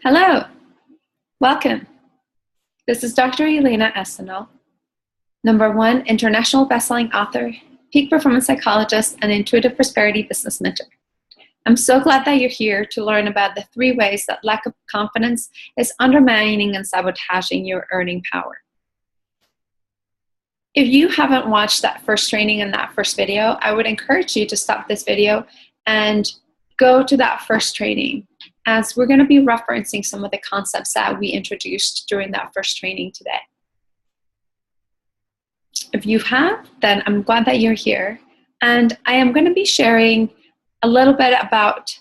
Hello, welcome. This is Dr. Elena Estanol, #1 international bestselling author, peak performance psychologist, and intuitive prosperity business mentor. I'm so glad that you're here to learn about the 3 ways that lack of confidence is undermining and sabotaging your earning power. If you haven't watched that first training and that first video, I would encourage you to stop this video and go to that first training, as we're going to be referencing some of the concepts that we introduced during that first training today. If you have, then I'm glad that you're here. And I am going to be sharing a little bit about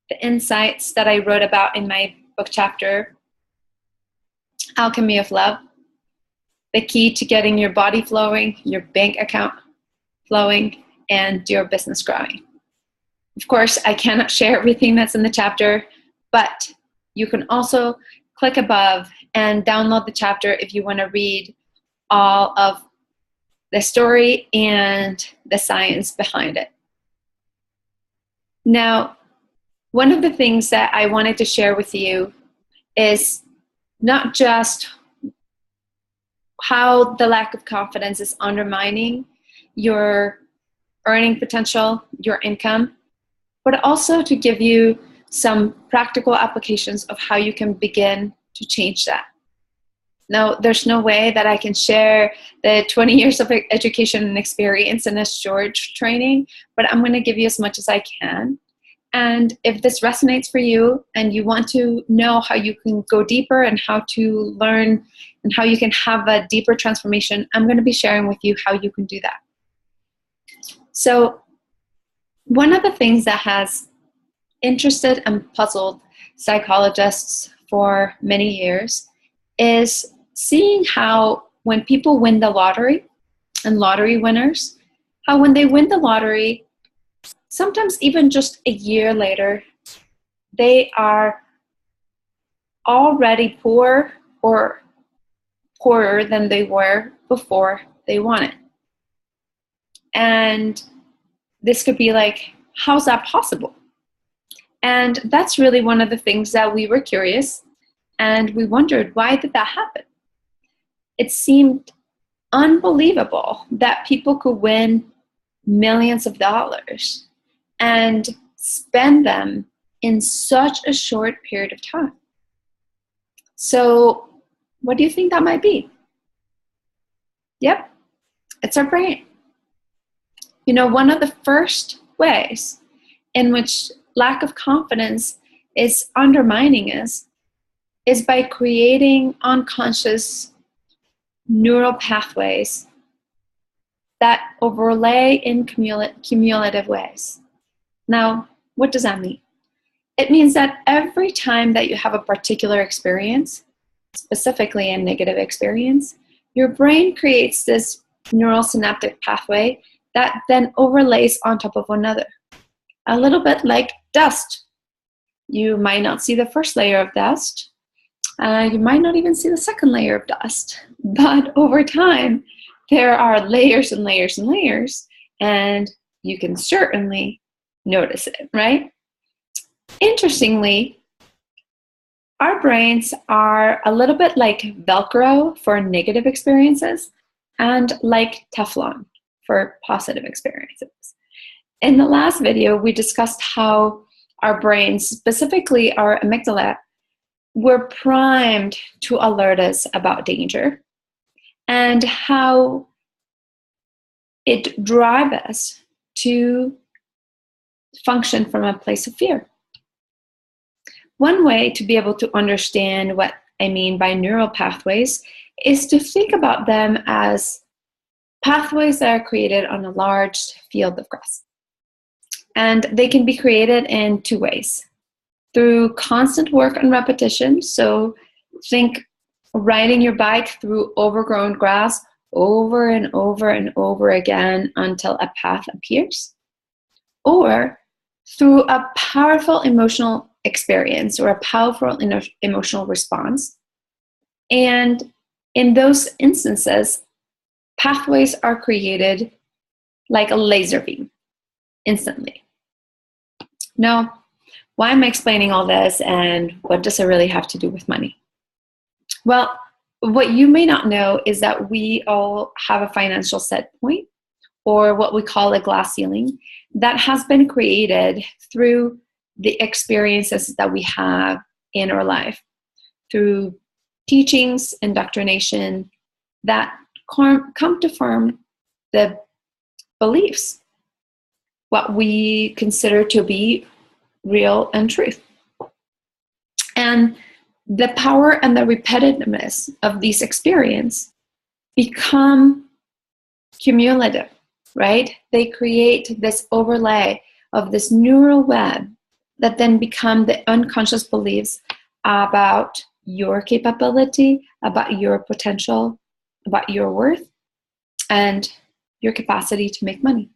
the insights that I wrote about in my book chapter, Alchemy of Love, the key to getting your body flowing, your bank account flowing, and your business growing. Of course, I cannot share everything that's in the chapter, but you can also click above and download the chapter if you want to read all of the story and the science behind it. Now, one of the things that I wanted to share with you is not just how the lack of confidence is undermining your earning potential, your income, but also to give you some practical applications of how you can begin to change that. Now, there's no way that I can share the 20 years of education and experience in a short training, but I'm going to give you as much as I can. And if this resonates for you and you want to know how you can go deeper and how to learn and how you can have a deeper transformation, I'm going to be sharing with you how you can do that. So, one of the things that has interested and puzzled psychologists for many years is seeing how when people win the lottery, and lottery winners, how when they win the lottery, sometimes even just a year later, they are already poor or poorer than they were before they won it. And this could be like, how's that possible? And that's really one of the things that we were curious, and we wondered, why did that happen? It seemed unbelievable that people could win millions of dollars and spend them in such a short period of time. So what do you think that might be? Yep, it's our brain. You know, one of the first ways in which lack of confidence is undermining us is by creating unconscious neural pathways that overlay in cumulative ways. Now, what does that mean? It means that every time that you have a particular experience, specifically a negative experience, your brain creates this neural synaptic pathway that then overlays on top of one another. A little bit like dust. You might not see the first layer of dust. You might not even see the second layer of dust. But over time, there are layers and layers and layers, and you can certainly notice it, right? Interestingly, our brains are a little bit like Velcro for negative experiences and like Teflon for positive experiences. In the last video, we discussed how our brains, specifically our amygdala, were primed to alert us about danger and how it drives us to function from a place of fear. One way to be able to understand what I mean by neural pathways is to think about them as pathways that are created on a large field of grass. And they can be created in 2 ways. Through constant work and repetition, so think riding your bike through overgrown grass over and over and over again until a path appears. Or through a powerful emotional experience or a powerful emotional response. And in those instances, pathways are created like a laser beam instantly. Now, Why am I explaining all this, and what does it really have to do with money? Well, what you may not know is that we all have a financial set point, or what we call a glass ceiling, that has been created through the experiences that we have in our life, through teachings, indoctrination, that come to form the beliefs, what we consider to be real and truth. And the power and the repetitiveness of these experiences become cumulative, right? They create this overlay of this neural web that then become the unconscious beliefs about your capability, about your potential, about your worth, and your capacity to make money.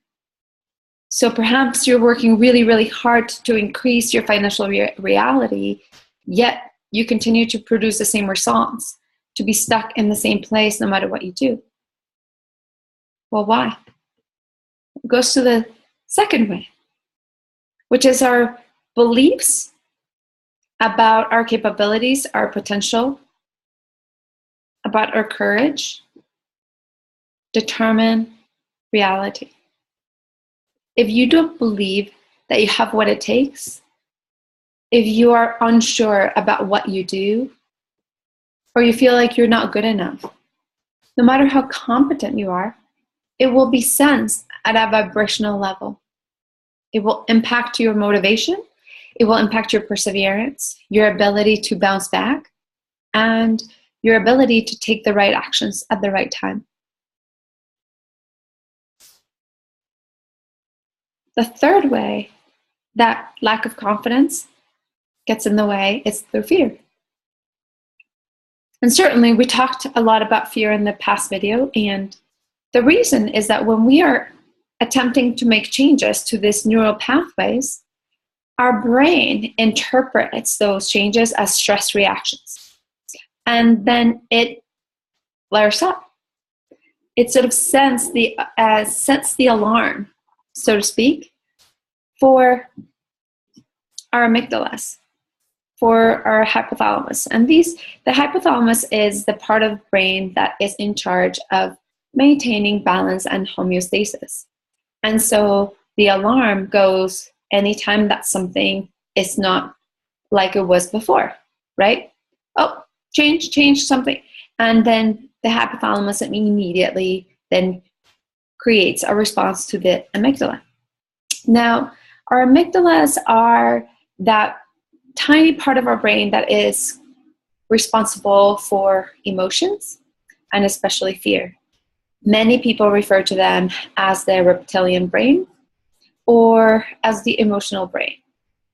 So perhaps you're working really, really hard to increase your financial reality, yet you continue to produce the same results, to be stuck in the same place no matter what you do. Well, why? It goes to the second way, which is our beliefs about our capabilities, our potential, about our courage, determine reality. If you don't believe that you have what it takes, if you are unsure about what you do, or you feel like you're not good enough, no matter how competent you are, it will be sensed at a vibrational level. It will impact your motivation, it will impact your perseverance, your ability to bounce back, and your ability to take the right actions at the right time. The third way that lack of confidence gets in the way is through fear. And certainly we talked a lot about fear in the past video, and the reason is that when we are attempting to make changes to these neural pathways, our brain interprets those changes as stress reactions. And then it flares up. It sort of sets the alarm, so to speak, for our amygdalas, for our hypothalamus. And the hypothalamus is the part of the brain that is in charge of maintaining balance and homeostasis. And so the alarm goes anytime that something is not like it was before, right? Oh, change something. And then the hypothalamus immediately then creates a response to the amygdala. Now, our amygdalas are that tiny part of our brain that is responsible for emotions, and especially fear. Many people refer to them as the reptilian brain, or as the emotional brain,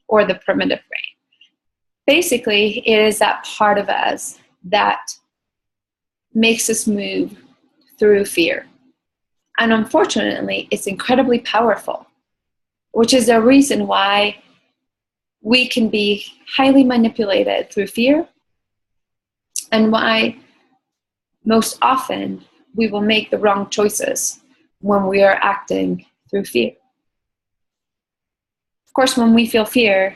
or the primitive brain. Basically, it is that part of us that makes us move through fear. And unfortunately, it's incredibly powerful, which is the reason why we can be highly manipulated through fear, and why most often we will make the wrong choices when we are acting through fear. Of course, when we feel fear,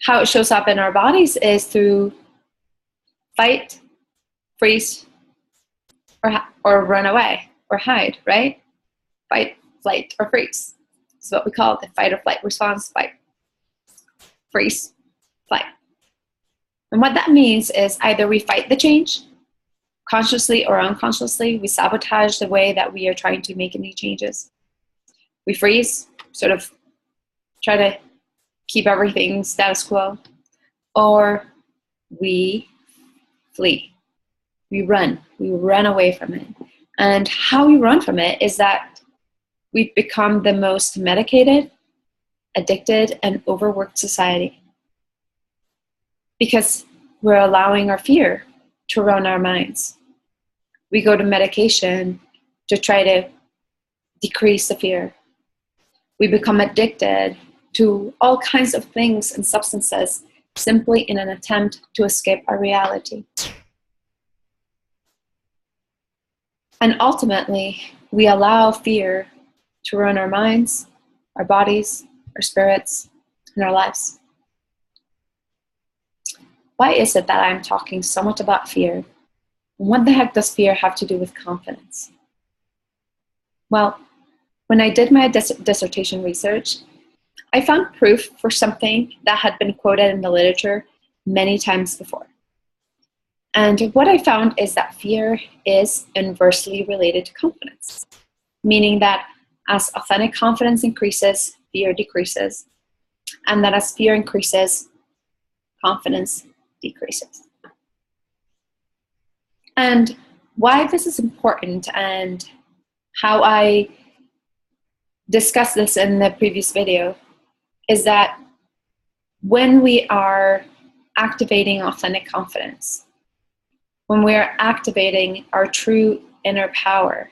how it shows up in our bodies is through fight, freeze, or run away, or hide, right? Fight, flight, or freeze. This is what we call the fight or flight response: fight, freeze, flight. And what that means is either we fight the change, consciously or unconsciously, we sabotage the way that we are trying to make any changes. We freeze, sort of try to keep everything status quo, or we flee. We run away from it. And how we run from it is that we've become the most medicated, addicted, and overworked society, because we're allowing our fear to run our minds. We go to medication to try to decrease the fear. We become addicted to all kinds of things and substances simply in an attempt to escape our reality. And ultimately, we allow fear to run our minds, our bodies, our spirits, and our lives. why is it that I'm talking so much about fear? What the heck does fear have to do with confidence? Well, when I did my dissertation research, I found proof for something that had been quoted in the literature many times before. And what I found is that fear is inversely related to confidence, meaning that as authentic confidence increases, fear decreases, and that as fear increases, confidence decreases. And why this is important and how I discussed this in the previous video is that when we are activating authentic confidence, when we are activating our true inner power,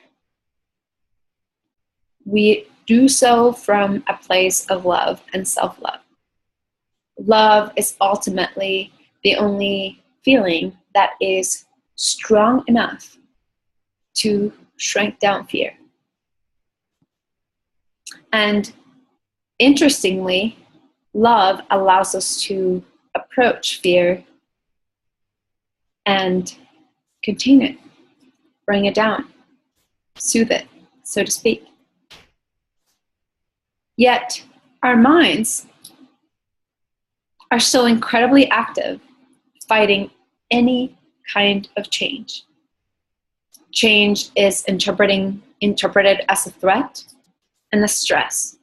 we do so from a place of love and self-love. Love is ultimately the only feeling that is strong enough to shrink down fear. And interestingly, love allows us to approach fear and contain it, bring it down, soothe it, so to speak. Yet our minds are so incredibly active, fighting any kind of change. Change is interpreted as a threat and a stress.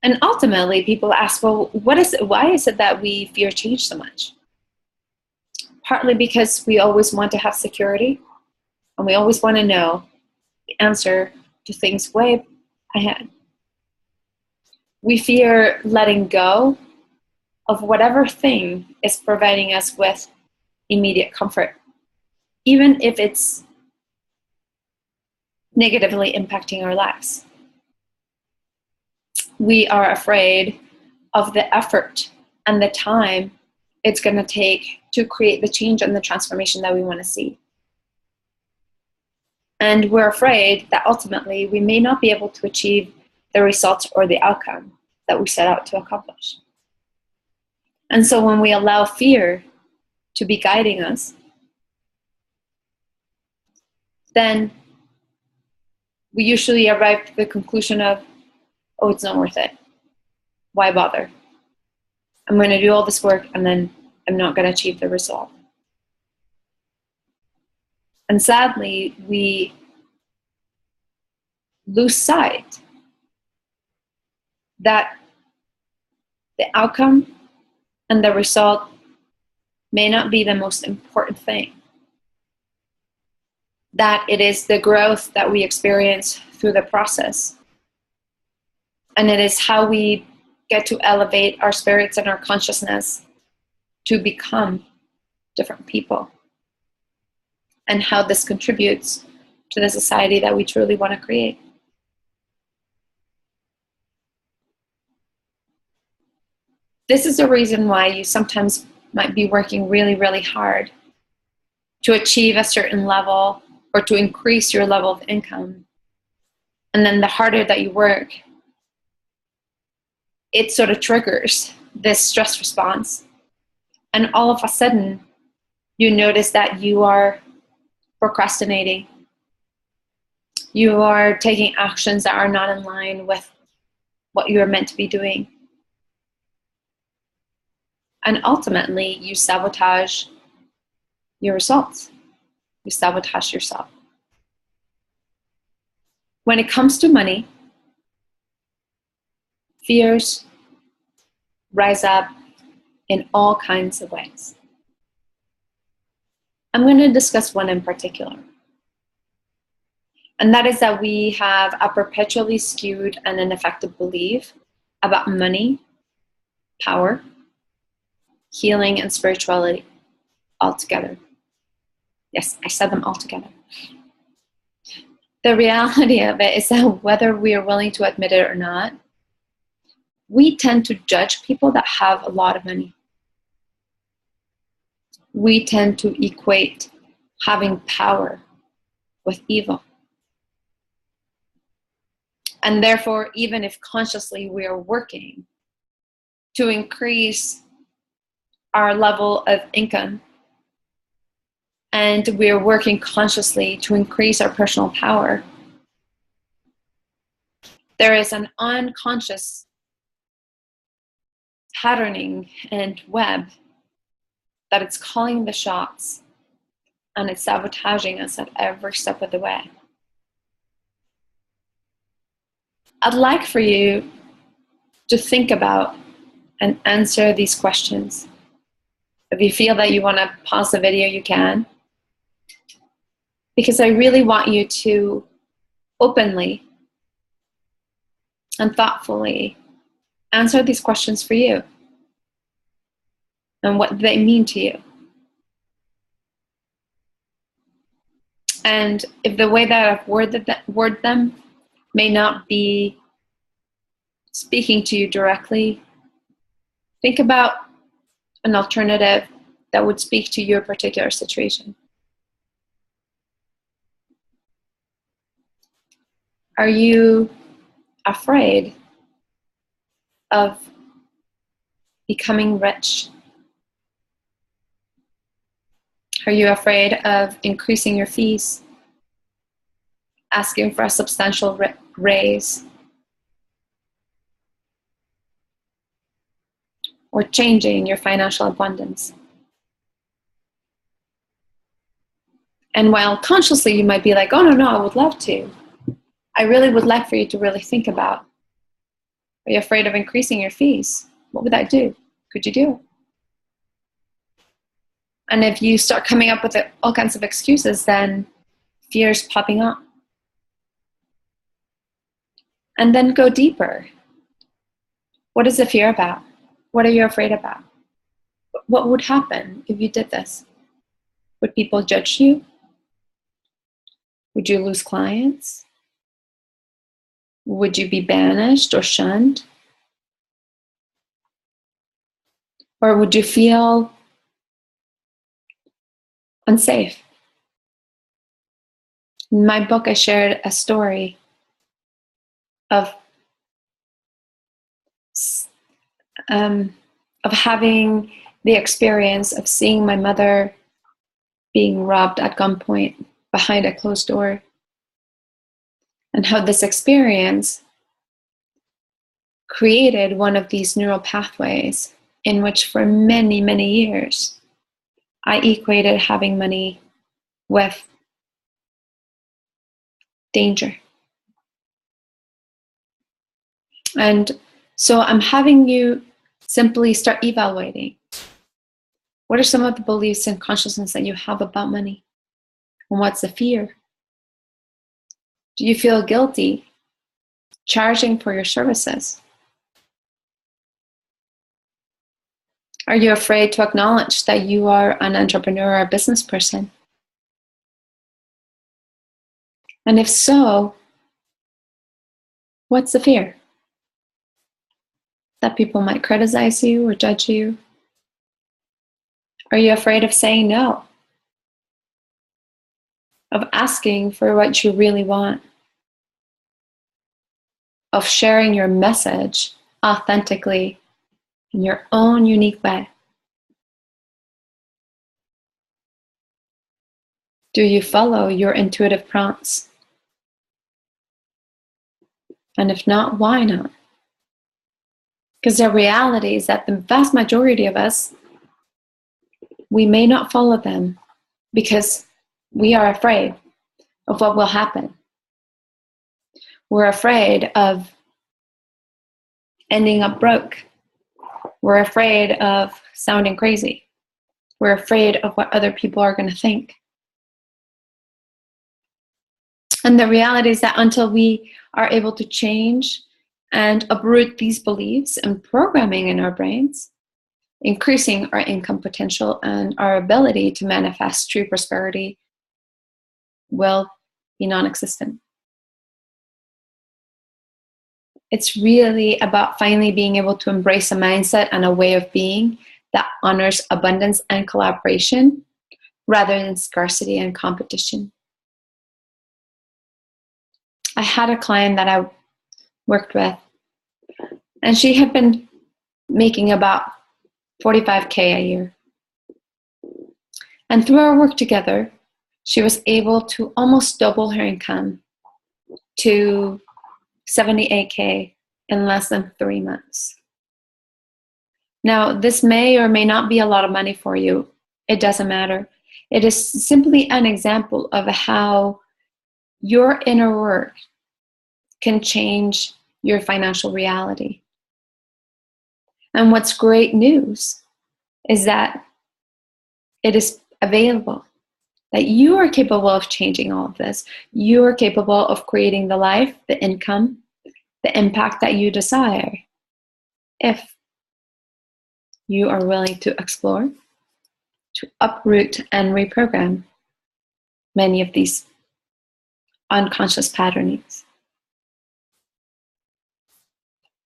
And ultimately, people ask, well, why is it that we fear change so much? Partly because we always want to have security, and we always want to know the answer to things way ahead. We fear letting go of whatever thing is providing us with immediate comfort, even if it's negatively impacting our lives. We are afraid of the effort and the time it's going to take to create the change and the transformation that we want to see. And we're afraid that ultimately we may not be able to achieve the results or the outcome that we set out to accomplish. And so when we allow fear to be guiding us, then we usually arrive to the conclusion of, oh, it's not worth it. Why bother? I'm going to do all this work and then I'm not going to achieve the result. And sadly, we lose sight that the outcome and the result may not be the most important thing. That it is the growth that we experience through the process. And it is how we get to elevate our spirits and our consciousness to become different people. And how this contributes to the society that we truly want to create. This is the reason why you sometimes might be working really, really hard to achieve a certain level or to increase your level of income. And then the harder that you work, it sort of triggers this stress response. And all of a sudden, you notice that you are procrastinating. You are taking actions that are not in line with what you are meant to be doing. And ultimately, you sabotage your results. You sabotage yourself. When it comes to money, fears rise up in all kinds of ways. I'm going to discuss one in particular. And that is that we have a perpetually skewed and ineffective belief about money, power, healing, and spirituality all together. Yes, I said them all together. The reality of it is that whether we are willing to admit it or not, we tend to judge people that have a lot of money. We tend to equate having power with evil. And therefore, even if consciously we are working to increase our level of income, and we're working consciously to increase our personal power, there is an unconscious patterning and web that it's calling the shots, and it's sabotaging us at every step of the way. I'd like for you to think about and answer these questions. If you feel that you want to pause the video, you can. Because I really want you to openly and thoughtfully answer these questions for you and what they mean to you. And if the way that I've worded them may not be speaking to you directly, think about an alternative that would speak to your particular situation. Are you afraid of becoming rich? Are you afraid of increasing your fees, asking for a substantial raise, or changing your financial abundance? And while consciously you might be like, oh, no, I would love to. I really would like for you to really think about, are you afraid of increasing your fees? What would that do? Could you do it? And if you start coming up with all kinds of excuses, then fear's popping up. And then go deeper. What is the fear about? What are you afraid about? What would happen if you did this? Would people judge you? Would you lose clients? Would you be banished or shunned? Or would you feel unsafe? In my book, I shared a story of having the experience of seeing my mother being robbed at gunpoint behind a closed door, and how this experience created one of these neural pathways in which for many, many years, I equated having money with danger. And so I'm having you simply start evaluating. What are some of the beliefs and consciousness that you have about money? And what's the fear? Do you feel guilty charging for your services? Are you afraid to acknowledge that you are an entrepreneur or a business person? And if so, what's the fear? That people might criticize you or judge you? Are you afraid of saying no? Of asking for what you really want? Of sharing your message authentically in your own unique way? Do you follow your intuitive prompts? And if not, why not? Because the reality is that the vast majority of us, we may not follow them because we are afraid of what will happen. We're afraid of ending up broke. We're afraid of sounding crazy. We're afraid of what other people are going to think. And the reality is that until we are able to change and uproot these beliefs and programming in our brains, increasing our income potential and our ability to manifest true prosperity will be non-existent. It's really about finally being able to embrace a mindset and a way of being that honors abundance and collaboration rather than scarcity and competition. I had a client that I worked with, and she had been making about $45K a year. And through our work together, she was able to almost double her income to $78K in less than 3 months. Now, this may or may not be a lot of money for you. It doesn't matter. It is simply an example of how your inner work can change your financial reality. And what's great news is that it is available, that you are capable of changing all of this. You are capable of creating the life, the income, the impact that you desire if you are willing to explore, to uproot and reprogram many of these unconscious patternings.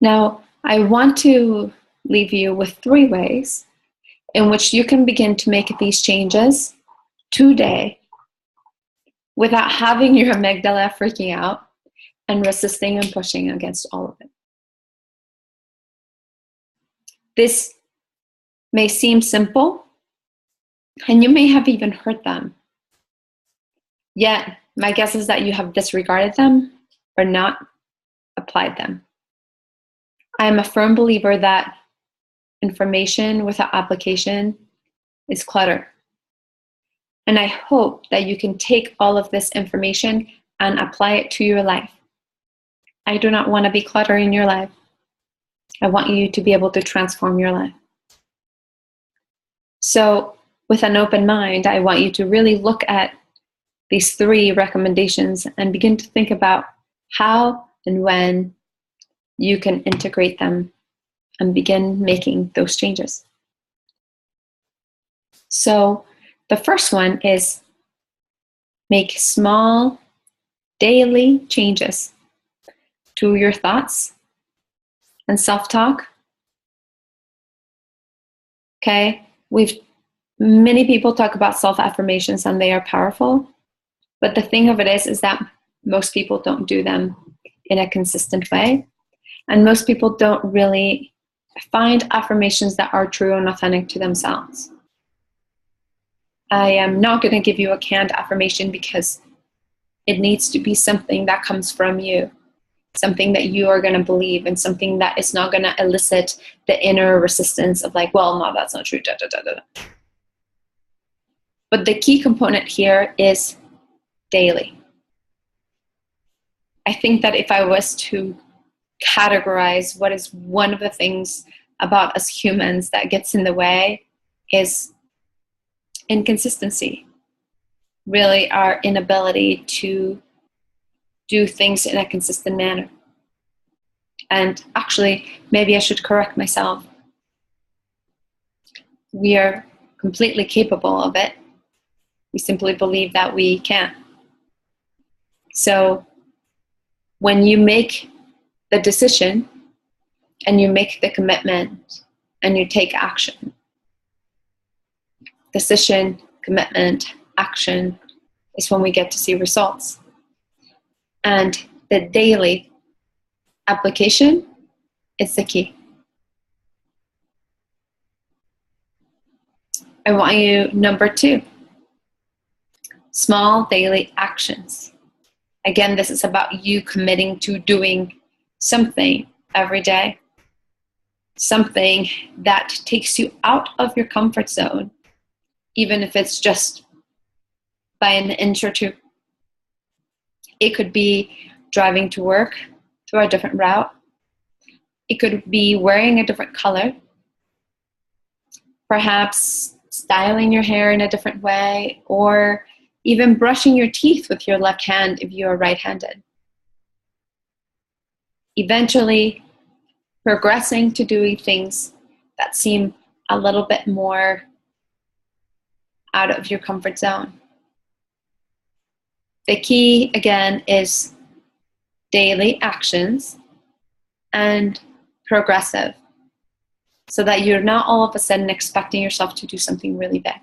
Now, I want to leave you with 3 ways in which you can begin to make these changes today without having your amygdala freaking out and resisting and pushing against all of it. This may seem simple, and you may have even heard them. Yet, my guess is that you have disregarded them or not applied them. I am a firm believer that information without application is clutter. And I hope that you can take all of this information and apply it to your life. I do not want to be clutter in your life. I want you to be able to transform your life. So, with an open mind, I want you to really look at these 3 recommendations and begin to think about how and when you can integrate them and begin making those changes. So, the first one is make small daily changes to your thoughts and self-talk. Okay, many people talk about self-affirmations and they are powerful, but the thing of it is that most people don't do them in a consistent way, and most people don't really find affirmations that are true and authentic to themselves. I am not going to give you a canned affirmation because it needs to be something that comes from you, something that you are going to believe, and something that is not going to elicit the inner resistance of like, well, no, that's not true, da, da, da, da. But the key component here is daily. I think that if I was to categorize what is one of the things about us humans that gets in the way is inconsistency. Really our inability to do things in a consistent manner. And actually, maybe I should correct myself. We are completely capable of it. We simply believe that we can. So when you make the decision and you make the commitment and you take action, decision, commitment, action is when we get to see results. And the daily application is the key. I want you, number 2, small daily actions. Again, this is about you committing to doing something every day, something that takes you out of your comfort zone, even if it's just by an inch or 2. It could be driving to work through a different route. It could be wearing a different color, perhaps styling your hair in a different way, or even brushing your teeth with your left hand if you are right-handed. Eventually, progressing to doing things that seem a little bit more out of your comfort zone. The key, again, is daily actions and progressive, so that you're not all of a sudden expecting yourself to do something really big.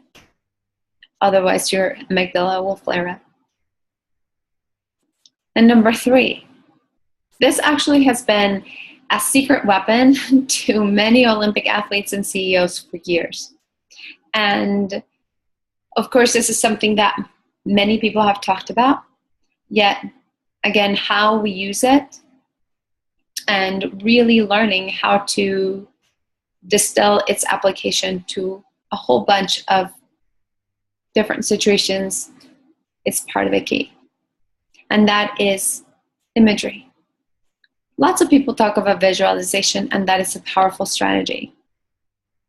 Otherwise, your amygdala will flare up. And number 3, this actually has been a secret weapon to many Olympic athletes and CEOs for years. And of course, this is something that many people have talked about, yet again, how we use it and really learning how to distill its application to a whole bunch of different situations is part of the key. And that is imagery. Lots of people talk about visualization, and that is a powerful strategy.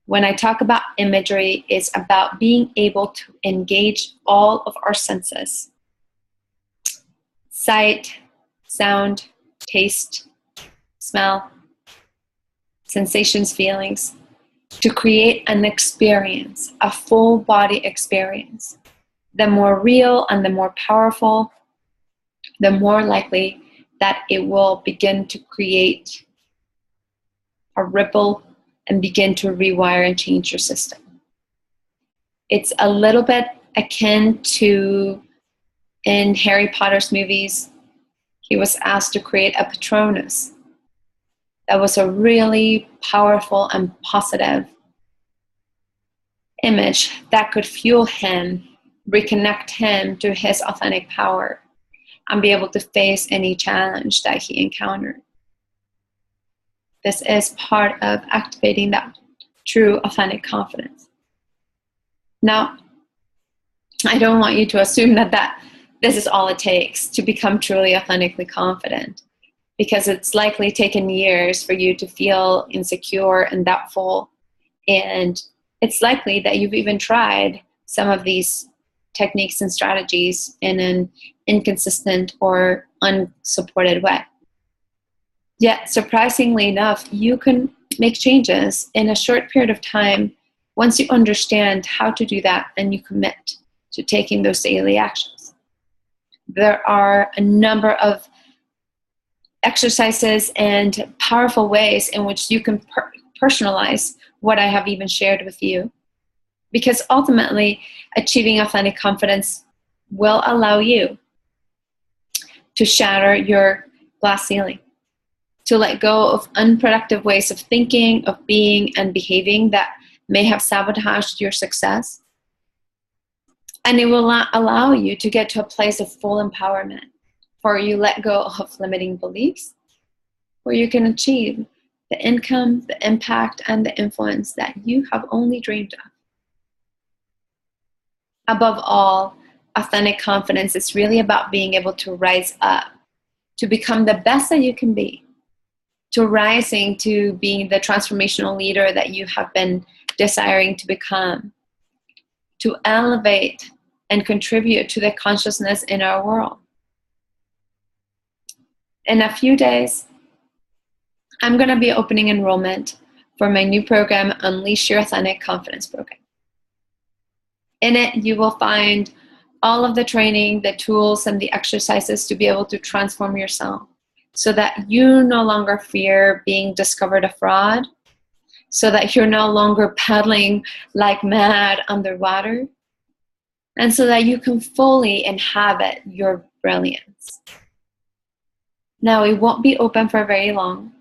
When I talk about imagery, it's about being able to engage all of our senses: sight, sound, taste, smell, sensations, feelings, to create an experience, a full body experience. The more real and the more powerful, the more likely that it will begin to create a ripple and begin to rewire and change your system. It's a little bit akin to, in Harry Potter's movies, he was asked to create a Patronus. That was a really powerful and positive image that could fuel him, reconnect him to his authentic power, and be able to face any challenge that he encountered. This is part of activating that true authentic confidence. Now, I don't want you to assume that this is all it takes to become truly authentically confident, because it's likely taken years for you to feel insecure and doubtful, and it's likely that you've even tried some of these techniques and strategies in an inconsistent or unsupported way. Yet, surprisingly enough, you can make changes in a short period of time once you understand how to do that and you commit to taking those daily actions. There are a number of exercises and powerful ways in which you can personalize what I have even shared with you, because ultimately achieving authentic confidence will allow you to shatter your glass ceiling, to let go of unproductive ways of thinking, of being, and behaving that may have sabotaged your success. And it will allow you to get to a place of full empowerment, where you let go of limiting beliefs, where you can achieve the income, the impact, and the influence that you have only dreamed of. Above all, authentic confidence is really about being able to rise up, to become the best that you can be, to rising to being the transformational leader that you have been desiring to become, to elevate and contribute to the consciousness in our world. In a few days, I'm going to be opening enrollment for my new program, Unleash Your Authentic Confidence Program. In it, you will find all of the training, the tools, and the exercises to be able to transform yourself so that you no longer fear being discovered a fraud, so that you're no longer paddling like mad underwater, and so that you can fully inhabit your brilliance. Now, it won't be open for very long.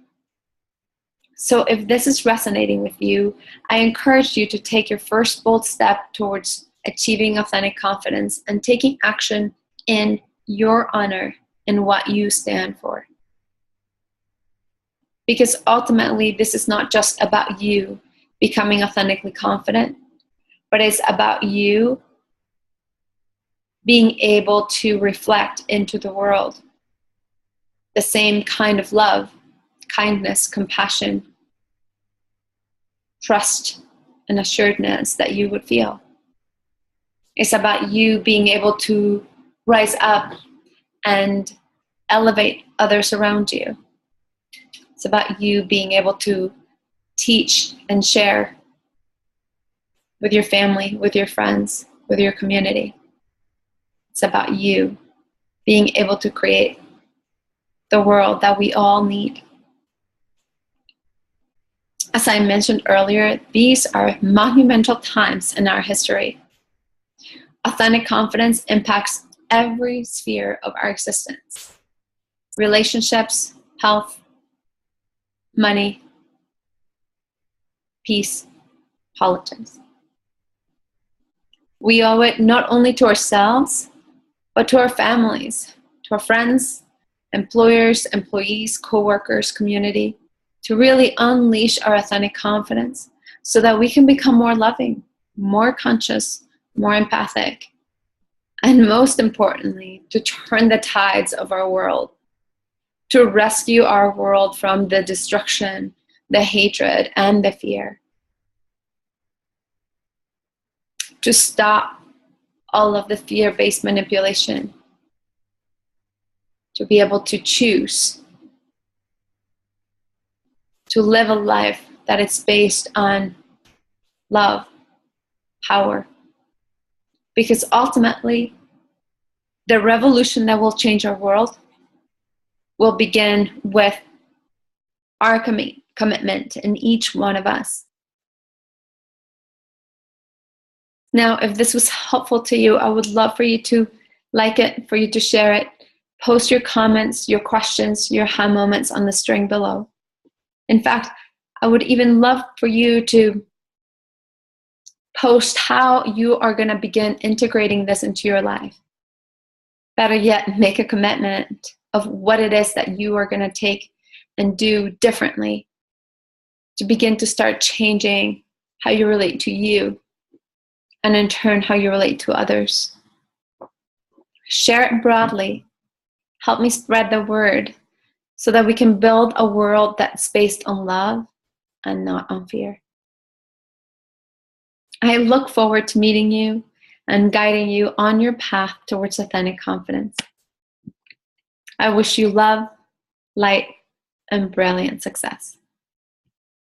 So if this is resonating with you, I encourage you to take your first bold step towards achieving authentic confidence and taking action in your honor and what you stand for. Because ultimately, this is not just about you becoming authentically confident, but it's about you being able to reflect into the world the same kind of love, kindness, compassion, trust, and assuredness that you would feel. It's about you being able to rise up and elevate others around you. It's about you being able to teach and share with your family, with your friends, with your community. It's about you being able to create the world that we all need. As I mentioned earlier, these are monumental times in our history. Authentic confidence impacts every sphere of our existence: relationships, health, money, peace, politics. We owe it not only to ourselves, but to our families, to our friends, employers, employees, co-workers, community, to really unleash our authentic confidence so that we can become more loving, more conscious, more empathic, and most importantly, to turn the tides of our world, to rescue our world from the destruction, the hatred, and the fear. To stop all of the fear-based manipulation, to be able to choose to live a life that is based on love, power. Because ultimately, the revolution that will change our world will begin with our commitment in each one of us. Now, if this was helpful to you, I would love for you to like it, for you to share it, post your comments, your questions, your aha moments on the string below. In fact, I would even love for you to post how you are going to begin integrating this into your life. Better yet, make a commitment of what it is that you are going to take and do differently to begin to start changing how you relate to you, and in turn, how you relate to others. Share it broadly. Help me spread the word so that we can build a world that's based on love and not on fear. I look forward to meeting you and guiding you on your path towards authentic confidence. I wish you love, light, and brilliant success.